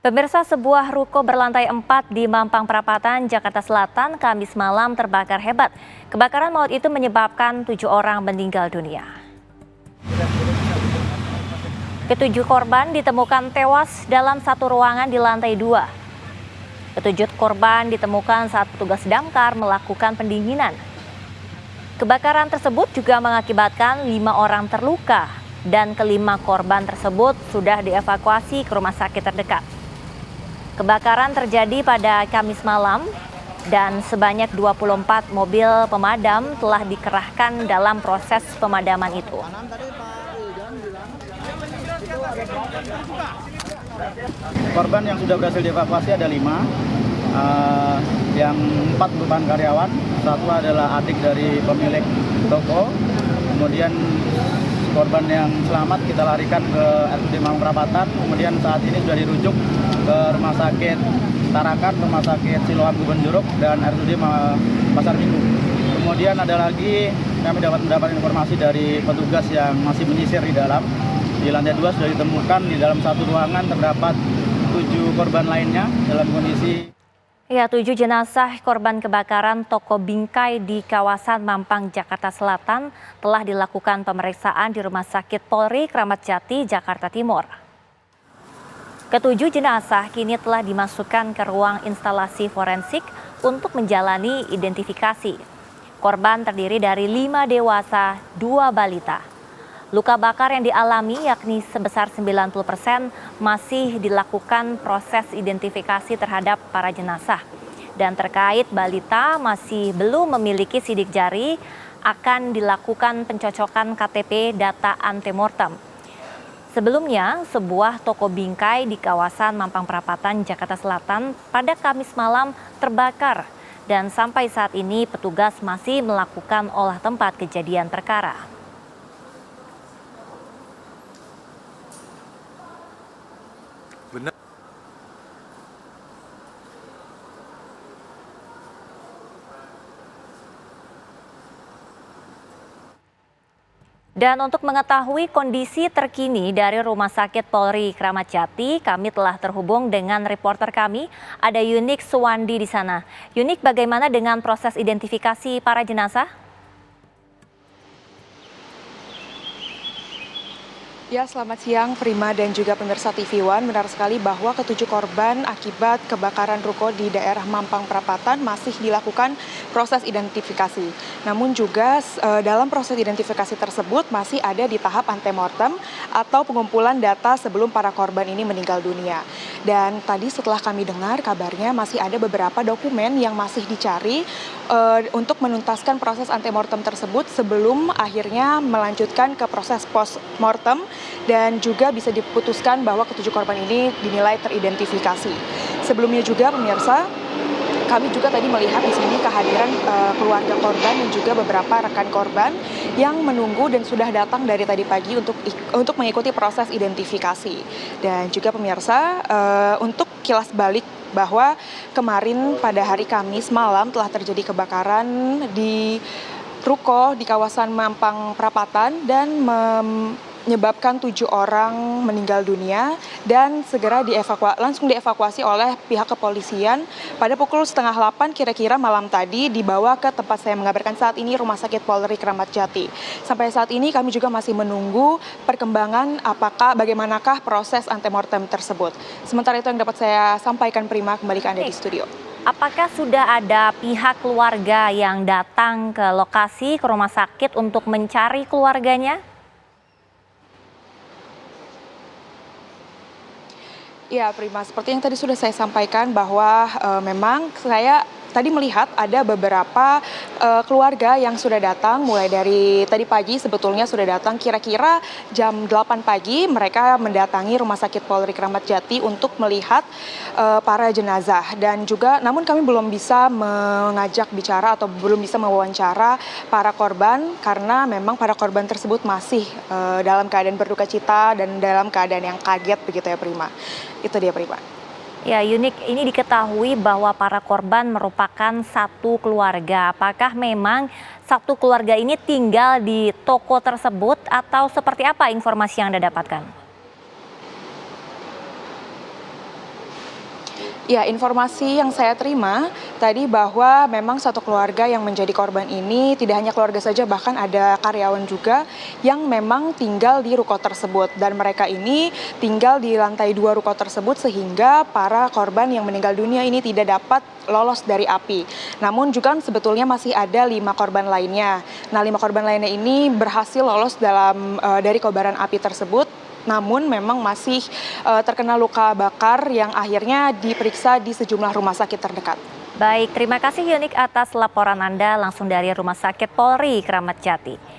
Pemirsa, sebuah ruko berlantai 4 di Mampang Perapatan, Jakarta Selatan, Kamis malam terbakar hebat. Kebakaran maut itu menyebabkan 7 orang meninggal dunia. Ketujuh korban ditemukan tewas dalam satu ruangan di lantai 2. Ketujuh korban ditemukan saat petugas damkar melakukan pendinginan. Kebakaran tersebut juga mengakibatkan 5 orang terluka dan kelima korban tersebut sudah dievakuasi ke rumah sakit terdekat. Kebakaran terjadi pada Kamis malam dan sebanyak 24 mobil pemadam telah dikerahkan dalam proses pemadaman itu. Korban yang sudah berhasil dievakuasi ada 5, yang 4 merupakan karyawan, 1 adalah adik dari pemilik toko, kemudian korban yang selamat kita larikan ke RSUD Mampang Perapatan, kemudian saat ini sudah dirujuk ke Rumah Sakit Tarakan, Rumah Sakit Siloam Kebon Jeruk, dan RSUD Pasar Minggu. Kemudian ada lagi kami mendapat informasi dari petugas yang masih menyisir di dalam. Di lantai 2 sudah ditemukan di dalam satu ruangan terdapat 7 korban lainnya dalam kondisi. 7 jenazah korban kebakaran toko bingkai di kawasan Mampang, Jakarta Selatan telah dilakukan pemeriksaan di Rumah Sakit Polri Kramat Jati, Jakarta Timur. Ketujuh jenazah kini telah dimasukkan ke ruang instalasi forensik untuk menjalani identifikasi. Korban terdiri dari 5 dewasa, 2 balita. Luka bakar yang dialami yakni sebesar 90% masih dilakukan proses identifikasi terhadap para jenazah. Dan terkait balita masih belum memiliki sidik jari, akan dilakukan pencocokan KTP data antemortem. Sebelumnya, sebuah toko bingkai di kawasan Mampang Perapatan, Jakarta Selatan pada Kamis malam terbakar. Dan sampai saat ini petugas masih melakukan olah tempat kejadian perkara. Benar. Dan untuk mengetahui kondisi terkini dari Rumah Sakit Polri Kramat Jati, kami telah terhubung dengan reporter kami, ada Yunik Suwandi di sana. Yunik, bagaimana dengan proses identifikasi para jenazah? Ya, selamat siang Prima dan juga pemirsa TV One. Benar sekali bahwa ketujuh korban akibat kebakaran ruko di daerah Mampang Perapatan masih dilakukan proses identifikasi. Namun juga dalam proses identifikasi tersebut masih ada di tahap antemortem atau pengumpulan data sebelum para korban ini meninggal dunia. Dan tadi setelah kami dengar kabarnya masih ada beberapa dokumen yang masih dicari untuk menuntaskan proses antemortem tersebut sebelum akhirnya melanjutkan ke proses postmortem dan juga bisa diputuskan bahwa ketujuh korban ini dinilai teridentifikasi. Sebelumnya juga pemirsa, kami juga tadi melihat di sini kehadiran keluarga korban dan juga beberapa rekan korban yang menunggu dan sudah datang dari tadi pagi untuk mengikuti proses identifikasi. Dan juga pemirsa, untuk kilas balik bahwa kemarin pada hari Kamis malam telah terjadi kebakaran di ruko di kawasan Mampang Perapatan dan menyebabkan 7 orang meninggal dunia dan segera langsung dievakuasi oleh pihak kepolisian pada pukul 7:30 kira-kira malam tadi dibawa ke tempat saya mengabarkan saat ini Rumah Sakit Polri Kramat Jati. Sampai saat ini kami juga masih menunggu perkembangan bagaimanakah proses antemortem tersebut. Sementara itu yang dapat saya sampaikan, Prima, kembali ke Anda di studio. Apakah sudah ada pihak keluarga yang datang ke lokasi, ke rumah sakit untuk mencari keluarganya? Ya, Prima, seperti yang tadi sudah saya sampaikan bahwa memang saya tadi melihat ada beberapa keluarga yang sudah datang mulai dari tadi pagi sebetulnya sudah datang kira-kira jam 8 pagi mereka mendatangi Rumah Sakit Polri Kramat Jati untuk melihat para jenazah dan juga namun kami belum bisa mengajak bicara atau belum bisa mewawancara para korban karena memang para korban tersebut masih dalam keadaan berduka cita dan dalam keadaan yang kaget begitu ya, Prima. Itu dia, Prima. Ya, Yunik, ini diketahui bahwa para korban merupakan satu keluarga. Apakah memang satu keluarga ini tinggal di toko tersebut atau seperti apa informasi yang Anda dapatkan? Ya, informasi yang saya terima tadi bahwa memang satu keluarga yang menjadi korban ini tidak hanya keluarga saja, bahkan ada karyawan juga yang memang tinggal di ruko tersebut. Dan mereka ini tinggal di lantai 2 ruko tersebut sehingga para korban yang meninggal dunia ini tidak dapat lolos dari api. Namun juga sebetulnya masih ada 5 korban lainnya. Nah, 5 korban lainnya ini berhasil lolos dari kobaran api tersebut. Namun memang masih terkena luka bakar yang akhirnya diperiksa di sejumlah rumah sakit terdekat. Baik, terima kasih Yunik atas laporan Anda langsung dari Rumah Sakit Polri Kramat Jati.